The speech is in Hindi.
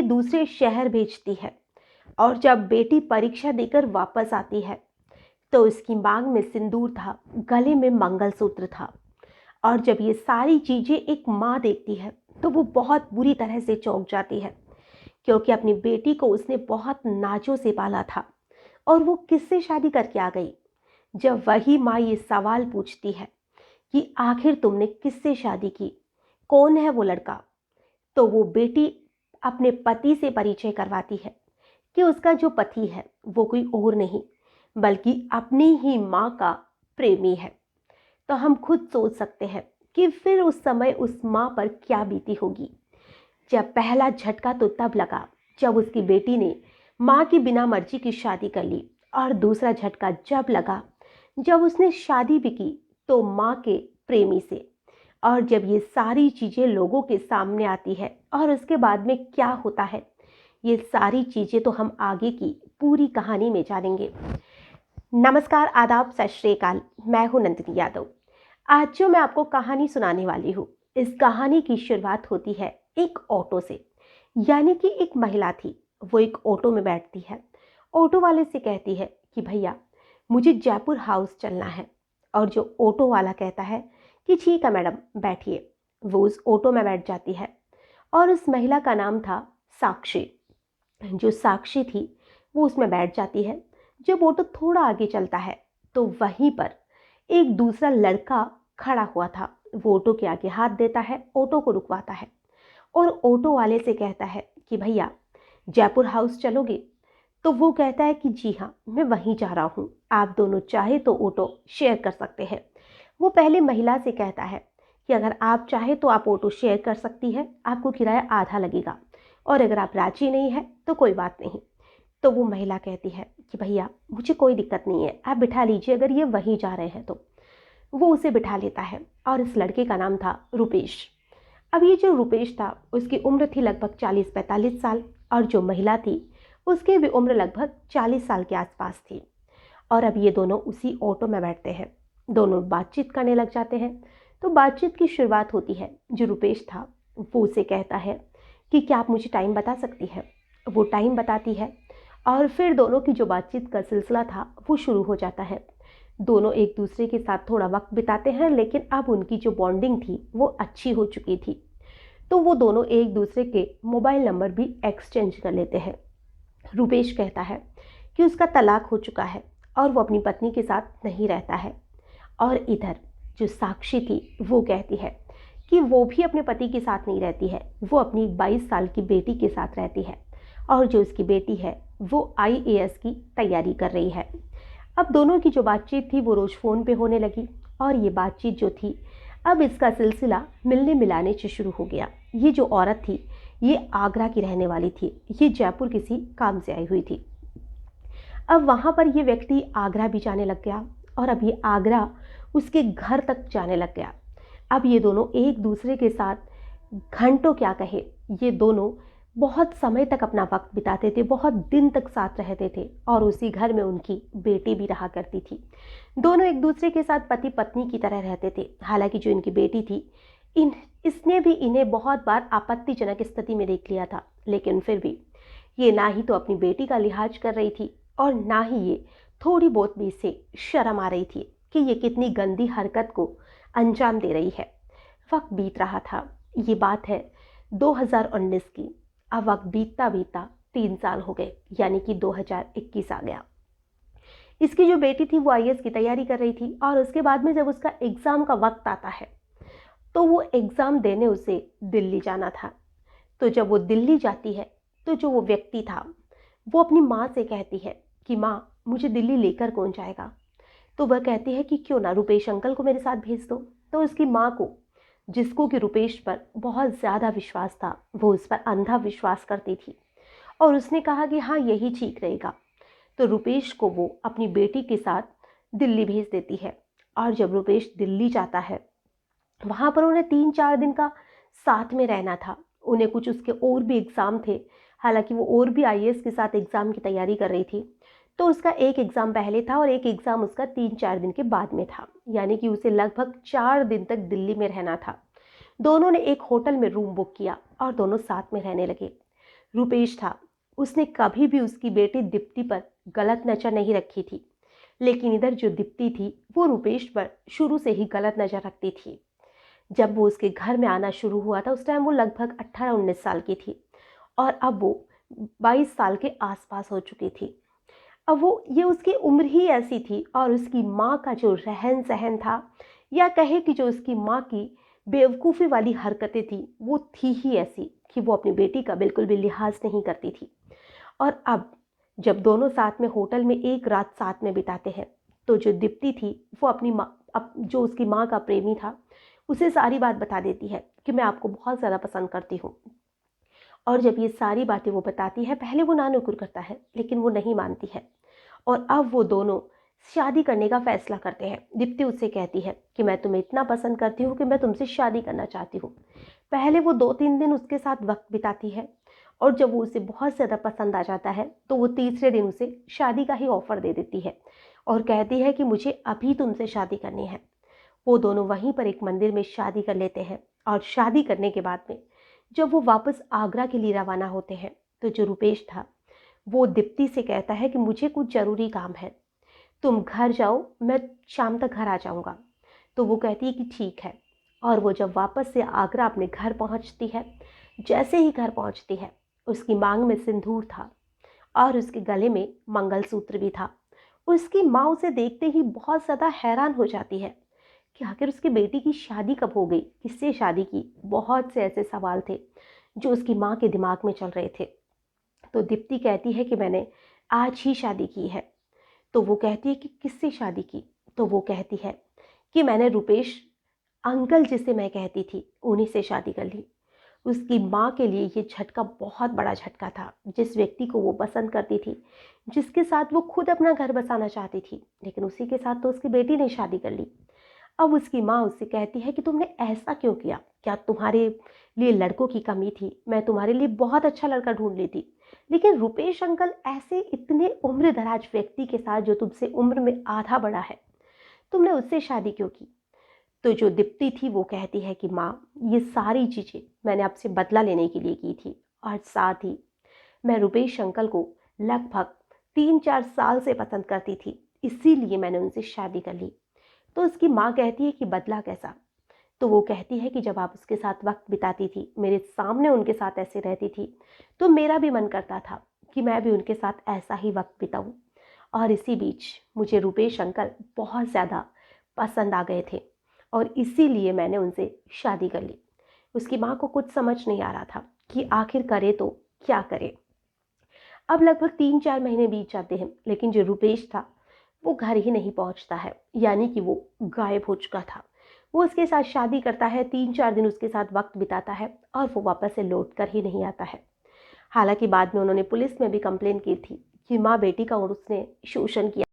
दूसरे शहर भेजती है और जब बेटी परीक्षा देकर वापस आती है तो उसकी मांग में सिंदूर था, गले में मंगलसूत्र था। और जब ये सारी चीज़ें एक माँ देखती है तो वो बहुत बुरी तरह से चौंक जाती है, क्योंकि अपनी बेटी को उसने बहुत नाजों से पाला था और वो किससे शादी करके आ गई। जब वही माँ ये सवाल पूछती है कि आखिर तुमने किससे शादी की, कौन है वो लड़का, तो वो बेटी अपने पति से परिचय करवाती है कि उसका जो पति है वो कोई और नहीं बल्कि अपनी ही माँ का प्रेमी है। तो हम खुद सोच सकते हैं कि फिर उस समय उस माँ पर क्या बीती होगी। जब पहला झटका तो तब लगा जब उसकी बेटी ने माँ की बिना मर्जी की शादी कर ली, और दूसरा झटका जब लगा जब उसने शादी भी की तो माँ के प्रेमी से। और जब ये सारी चीज़ें लोगों के सामने आती है और उसके बाद में क्या होता है, ये सारी चीज़ें तो हम आगे की पूरी कहानी में जानेंगे। नमस्कार, आदाब, सत श्री अकाल। मैं हूँ नंदिनी यादव। आज जो मैं आपको कहानी सुनाने वाली हूँ, इस कहानी की शुरुआत होती है एक ऑटो से। यानी कि एक महिला थी, वो एक ऑटो में बैठती है। ऑटो वाले से कहती है कि भैया मुझे जयपुर हाउस चलना है। और जो ऑटो वाला कहता है कि ठीक है मैडम, बैठिए। वो उस ऑटो में बैठ जाती है और उस महिला का नाम था साक्षी। जो साक्षी थी वो उसमें बैठ जाती है। जब ऑटो थोड़ा आगे चलता है तो वहीं पर एक दूसरा लड़का खड़ा हुआ था। वो ऑटो के आगे हाथ देता है, ऑटो को रुकवाता है और ऑटो वाले से कहता है कि भैया जयपुर हाउस चलोगे। तो वो कहता है कि जी हाँ, मैं वहीं जा रहा हूँ, आप दोनों चाहे तो ऑटो शेयर कर सकते हैं। वो पहले महिला से कहता है कि अगर आप चाहे तो आप ऑटो शेयर कर सकती है, आपको किराया आधा लगेगा, और अगर आप राजी नहीं है तो कोई बात नहीं। तो वो महिला कहती है कि भैया मुझे कोई दिक्कत नहीं है, आप बिठा लीजिए, अगर ये वहीं जा रहे हैं तो। वो उसे बिठा लेता है और इस लड़के का नाम था रुपेश। अब ये जो रुपेश था उसकी उम्र थी लगभग 40-45 साल, और जो महिला थी उसकी भी उम्र लगभग 40 साल के आसपास थी। और अब ये दोनों उसी ऑटो में बैठते हैं, दोनों बातचीत करने लग जाते हैं। तो बातचीत की शुरुआत होती है। जो रुपेश था वो उसे कहता है कि क्या आप मुझे टाइम बता सकती है। वो टाइम बताती है और फिर दोनों की जो बातचीत का सिलसिला था वो शुरू हो जाता है। दोनों एक दूसरे के साथ थोड़ा वक्त बिताते हैं, लेकिन अब उनकी जो बॉन्डिंग थी वो अच्छी हो चुकी थी। तो वो दोनों एक दूसरे के मोबाइल नंबर भी एक्सचेंज कर लेते हैं। रुपेश कहता है कि उसका तलाक हो चुका है और वो अपनी पत्नी के साथ नहीं रहता है। और इधर जो साक्षी थी वो कहती है कि वो भी अपने पति के साथ नहीं रहती है, वो अपनी 22 साल की बेटी के साथ रहती है, और जो उसकी बेटी है वो आईएएस की तैयारी कर रही है। अब दोनों की जो बातचीत थी वो रोज़ फ़ोन पे होने लगी, और ये बातचीत जो थी अब इसका सिलसिला मिलने मिलाने से शुरू हो गया। ये जो औरत थी ये आगरा की रहने वाली थी, ये जयपुर किसी काम से आई हुई थी। अब वहाँ पर ये व्यक्ति आगरा भी जाने लग गया, और अब ये आगरा उसके घर तक जाने लग गया। अब ये दोनों एक दूसरे के साथ घंटों क्या कहे, ये दोनों बहुत समय तक अपना वक्त बिताते थे, बहुत दिन तक साथ रहते थे, और उसी घर में उनकी बेटी भी रहा करती थी। दोनों एक दूसरे के साथ पति पत्नी की तरह रहते थे। हालांकि जो इनकी बेटी थी इसने भी इन्हें बहुत बार आपत्तिजनक स्थिति में देख लिया था, लेकिन फिर भी ये ना ही तो अपनी बेटी का लिहाज कर रही थी और ना ही ये थोड़ी बहुत भी इससे शर्म आ रही थी कि ये कितनी गंदी हरकत को अंजाम दे रही है। वक्त बीत रहा था। ये बात है 2019 की। अब वक्त बीतता बीतता 3 साल हो गए, यानी कि 2021 आ गया। इसकी जो बेटी थी वो आईएएस की तैयारी कर रही थी, और उसके बाद में जब उसका एग्ज़ाम का वक्त आता है तो वो एग्ज़ाम देने उसे दिल्ली जाना था। तो जब वो दिल्ली जाती है तो जो वो व्यक्ति था वो अपनी माँ से कहती है कि माँ मुझे दिल्ली लेकर कौन जाएगा। तो वह कहती है कि क्यों ना रुपेश अंकल को मेरे साथ भेज दो। तो उसकी माँ को, जिसको कि रुपेश पर बहुत ज़्यादा विश्वास था, वो उस पर अंधा विश्वास करती थी, और उसने कहा कि हाँ यही ठीक रहेगा। तो रुपेश को वो अपनी बेटी के साथ दिल्ली भेज देती है। और जब रुपेश दिल्ली जाता है वहाँ पर उन्हें 3-4 दिन का साथ में रहना था। उन्हें कुछ उसके और भी एग्ज़ाम थे, हालांकि वो और भी आईएएस के साथ एग्ज़ाम की तैयारी कर रही थी। तो उसका एक एग्ज़ाम पहले था और एक एग्ज़ाम उसका 3-4 दिन के बाद में था, यानी कि उसे लगभग 4 दिन तक दिल्ली में रहना था। दोनों ने एक होटल में रूम बुक किया और दोनों साथ में रहने लगे। रुपेश था, उसने कभी भी उसकी बेटी दीप्ति पर गलत नज़र नहीं रखी थी, लेकिन इधर जो दीप्ति थी वो रुपेश पर शुरू से ही गलत नज़र रखती थी। जब वो उसके घर में आना शुरू हुआ था उस टाइम वो लगभग 18-19 साल की थी और अब वो 22 साल के आसपास हो चुकी थी। अब वो ये उसकी उम्र ही ऐसी थी और उसकी माँ का जो रहन सहन था या कहे कि जो उसकी माँ की बेवकूफ़ी वाली हरकतें थी वो थी ही ऐसी कि वो अपनी बेटी का बिल्कुल भी लिहाज नहीं करती थी। और अब जब दोनों साथ में होटल में एक रात साथ में बिताते हैं तो जो दीप्ति थी वो अपनी माँ जो उसकी माँ का प्रेमी था उसे सारी बात बता देती है कि मैं आपको बहुत ज़्यादा पसंद करती हूँ। और जब ये सारी बातें वो बताती है पहले वो ना नुकुर करता है लेकिन वो नहीं मानती है और अब वो दोनों शादी करने का फैसला करते हैं। दीप्ति उससे कहती है कि मैं तुम्हें इतना पसंद करती हूँ कि मैं तुमसे शादी करना चाहती हूँ। पहले वो 2-3 दिन उसके साथ वक्त बिताती है और जब वो उसे बहुत ज़्यादा पसंद आ जाता है तो वो तीसरे दिन उसे शादी का ही ऑफ़र दे देती है और कहती है कि मुझे अभी तुमसे शादी करनी है। वो दोनों वहीं पर एक मंदिर में शादी कर लेते हैं और शादी करने के बाद में जब वो वापस आगरा के लिए रवाना होते हैं तो जो रुपेश था वो दीप्ति से कहता है कि मुझे कुछ ज़रूरी काम है, तुम घर जाओ, मैं शाम तक घर आ जाऊंगा। तो वो कहती है कि ठीक है। और वो जब वापस से आगरा अपने घर पहुंचती है, जैसे ही घर पहुंचती है उसकी मांग में सिंदूर था और उसके गले में मंगलसूत्र भी था। उसकी माँ उसे देखते ही बहुत ज़्यादा हैरान हो जाती है कि आखिर उसकी बेटी की शादी कब हो गई, किससे शादी की। बहुत से ऐसे सवाल थे जो उसकी माँ के दिमाग में चल रहे थे। तो दीप्ति कहती है कि मैंने आज ही शादी की है। तो वो कहती है कि किससे शादी की। तो वो कहती है कि मैंने रुपेश अंकल जिसे मैं कहती थी उन्हीं से शादी कर ली। उसकी माँ के लिए ये झटका बहुत बड़ा झटका था। जिस व्यक्ति को वो पसंद करती थी, जिसके साथ वो खुद अपना घर बसाना चाहती थी, लेकिन उसी के साथ तो उसकी बेटी ने शादी कर ली। अब उसकी माँ उससे कहती है कि तुमने ऐसा क्यों किया, क्या तुम्हारे लिए लड़कों की कमी थी? मैं तुम्हारे लिए बहुत अच्छा लड़का ढूंढ लेती, लेकिन रुपेश अंकल ऐसे इतने उम्र दराज व्यक्ति के साथ जो तुमसे उम्र में आधा बड़ा है, तुमने उससे शादी क्यों की? तो जो दीप्ति थी वो कहती है कि माँ, ये सारी चीज़ें मैंने आपसे बदला लेने के लिए की थी और साथ ही मैं रुपेश अंकल को लगभग 3-4 साल से पसंद करती थी, इसीलिए मैंने उनसे शादी कर ली। तो उसकी माँ कहती है कि बदला कैसा? तो वो कहती है कि जब आप उसके साथ वक्त बिताती थी, मेरे सामने उनके साथ ऐसे रहती थी, तो मेरा भी मन करता था कि मैं भी उनके साथ ऐसा ही वक्त बिताऊं। और इसी बीच मुझे रुपेश अंकल बहुत ज़्यादा पसंद आ गए थे और इसीलिए मैंने उनसे शादी कर ली। उसकी माँ को कुछ समझ नहीं आ रहा था कि आखिर करे तो क्या करे। अब लगभग 3-4 महीने बीत जाते हैं, लेकिन जो रुपेश था वो घर ही नहीं पहुंचता है, यानी कि वो गायब हो चुका था। वो उसके साथ शादी करता है, 3-4 दिन उसके साथ वक्त बिताता है और वो वापस से लौट कर ही नहीं आता है। हालांकि बाद में उन्होंने पुलिस में भी कंप्लेन की थी कि माँ बेटी का और उसने शोषण किया।